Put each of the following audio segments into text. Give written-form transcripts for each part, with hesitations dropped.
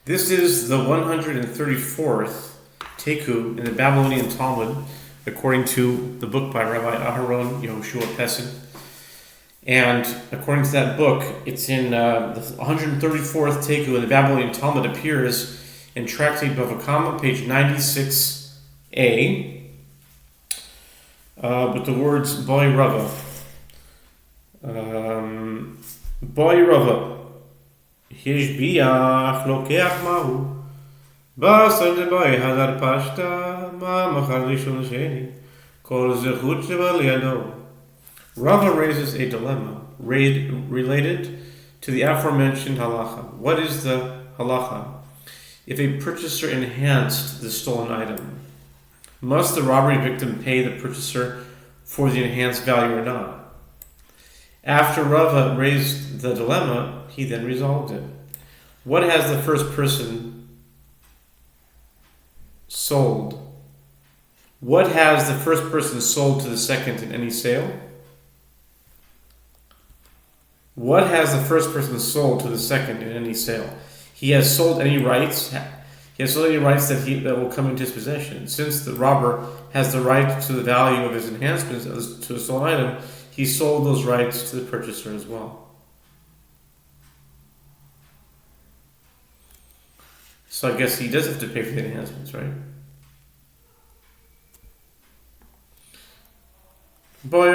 This is the 134th Taiku in the Babylonian Talmud, according to the book by Rabbi Aharon Yehoshua Pessin. And according to that book, it's in the 134th Taiku in the Babylonian Talmud appears in Tractate Bava Kamma, page 96a, with the words Boy Rava. Boy Rava. השביח לוקח מהו בסר לבוי הדר פשטה מה מחר ראשון שני כל זכות שבה לידו. Rava raises a dilemma related to the aforementioned halacha. What is the halacha? If a purchaser enhanced the stolen item, must the robbery victim pay the purchaser for the enhanced value or not? After Rava raised the dilemma, he then resolved it. What has the first person sold? What has the first person sold to the second in any sale? What has the first person sold to the second in any sale? He has sold any rights. He has sold any rights that will come into his possession. Since the robber has the right to the value of his enhancements to a stolen item, he sold those rights to the purchaser as well. So I guess he does have to pay for the enhancements, right? By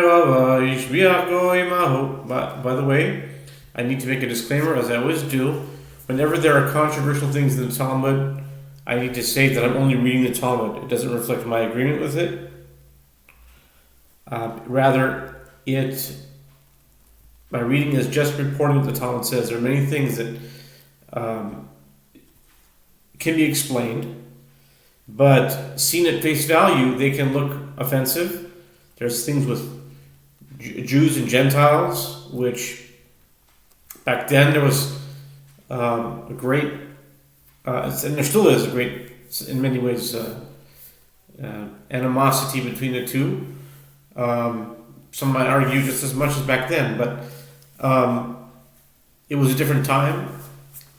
the way, I need to make a disclaimer, as I always do. Whenever there are controversial things in the Talmud, I need to say that I'm only reading the Talmud. It doesn't reflect my agreement with it. My reading is just reporting what the Talmud says. There are many things that can be explained, but seen at face value, they can look offensive. There's things with Jews and Gentiles, which back then there was a great, and there still is a great, in many ways, animosity between the two. Some might argue just as much as back then, but it was a different time.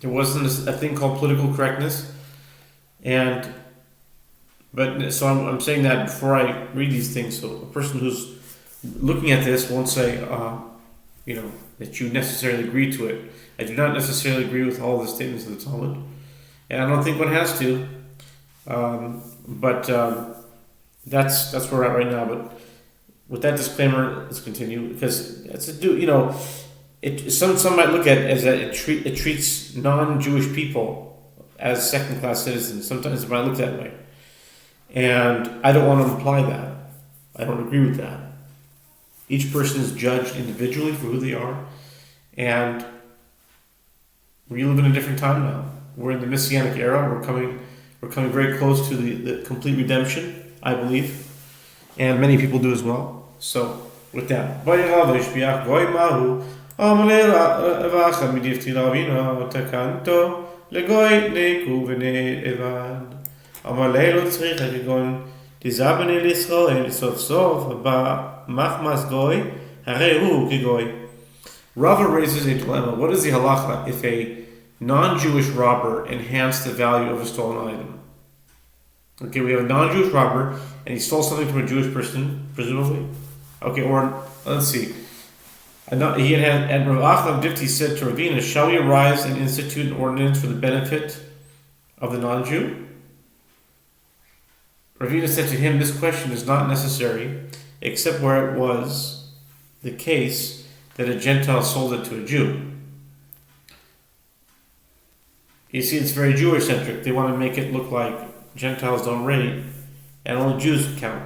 There wasn't a thing called political correctness, so I'm saying that before I read these things, so a person who's looking at this won't say, that you necessarily agree to it. I do not necessarily agree with all the statements of the Talmud, and I don't think one has to. That's where we're at right now. But with that disclaimer, let's continue, because some might look at it as that it treats non-Jewish people as second-class citizens. Sometimes it might look that way, and I don't want to imply that. I don't agree with that. Each person is judged individually for who they are, and we live in a different time now. We're in the Messianic era. We're coming very close to the complete redemption, I believe, and many people do as well. So with that, Rava raises a dilemma. What is the halacha if a non-Jewish robber enhanced the value of a stolen item? Okay, we have a non-Jewish robber, and he stole something from a Jewish person, presumably. Okay, or let's see. And Rav Achlam Difti said to Ravina, "Shall we arise and institute an ordinance for the benefit of the non-Jew?" Ravina said to him, "This question is not necessary, except where it was the case that a Gentile sold it to a Jew." You see, it's very Jewish-centric. They want to make it look like Gentiles don't rate, and only Jews count.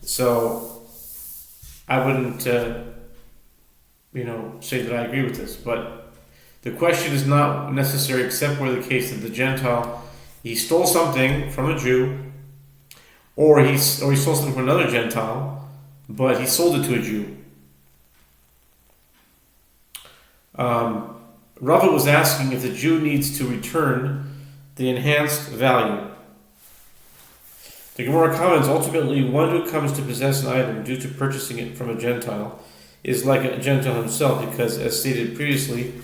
So I wouldn't, say that I agree with this. But the question is not necessary, except where the case that the Gentile, he stole something from a Jew, or he stole something from another Gentile, but he sold it to a Jew. Rava was asking if the Jew needs to return the enhanced value. The Gemara comments, ultimately, one who comes to possess an item due to purchasing it from a Gentile is like a Gentile himself, because, as stated previously,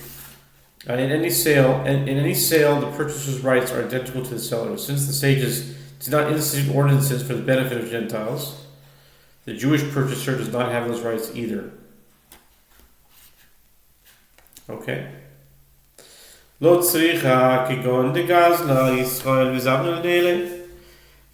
In any sale, the purchaser's rights are identical to the seller's. Since the sages did not institute ordinances for the benefit of Gentiles, the Jewish purchaser does not have those rights either. Okay. Lo tzricha kigon de gazla Yisrael v'zavnu Dalet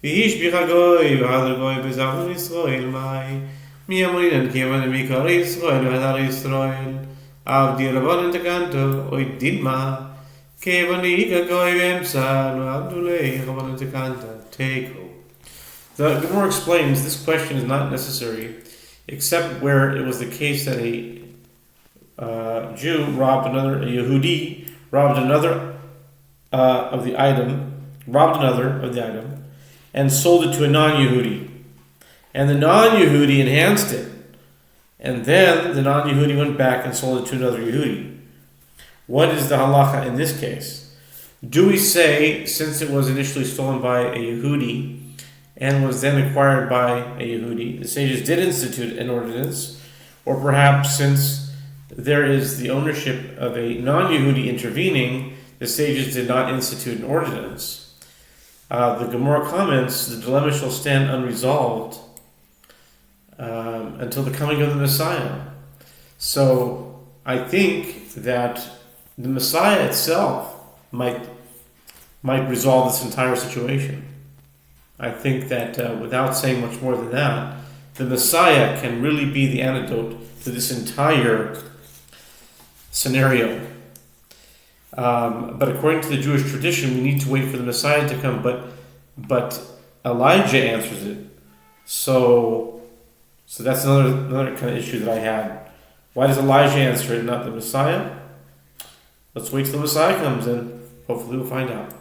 v'hish bichagoy v'hadargoy v'zavnu Yisrael mai mi amrinan kivan mikar Yisrael v'hadar Yisrael avdi rabbanan tekanto oy dilma kivan igagoy v'emsa v'abdulei rabbanan tekanta Taiku. The Gemara explains this question is not necessary except where it was the case that a Jew robbed another, a Yehudi robbed another of the item, and sold it to a non-Yehudi. And the non-Yehudi enhanced it. And then the non-Yehudi went back and sold it to another Yehudi. What is the halacha in this case? Do we say, since it was initially stolen by a Yehudi and was then acquired by a Yehudi, the sages did institute an ordinance, or perhaps since there is the ownership of a non-Yehudi intervening, the sages did not institute an ordinance. The Gemara comments, the dilemma shall stand unresolved until the coming of the Messiah. So I think that the Messiah itself might resolve this entire situation. I think that without saying much more than that, the Messiah can really be the antidote to this entire scenario. But according to the Jewish tradition, we need to wait for the Messiah to come. But Elijah answers it. So that's another kind of issue that I had. Why does Elijah answer it, not the Messiah? Let's wait till the Messiah comes, and hopefully we'll find out.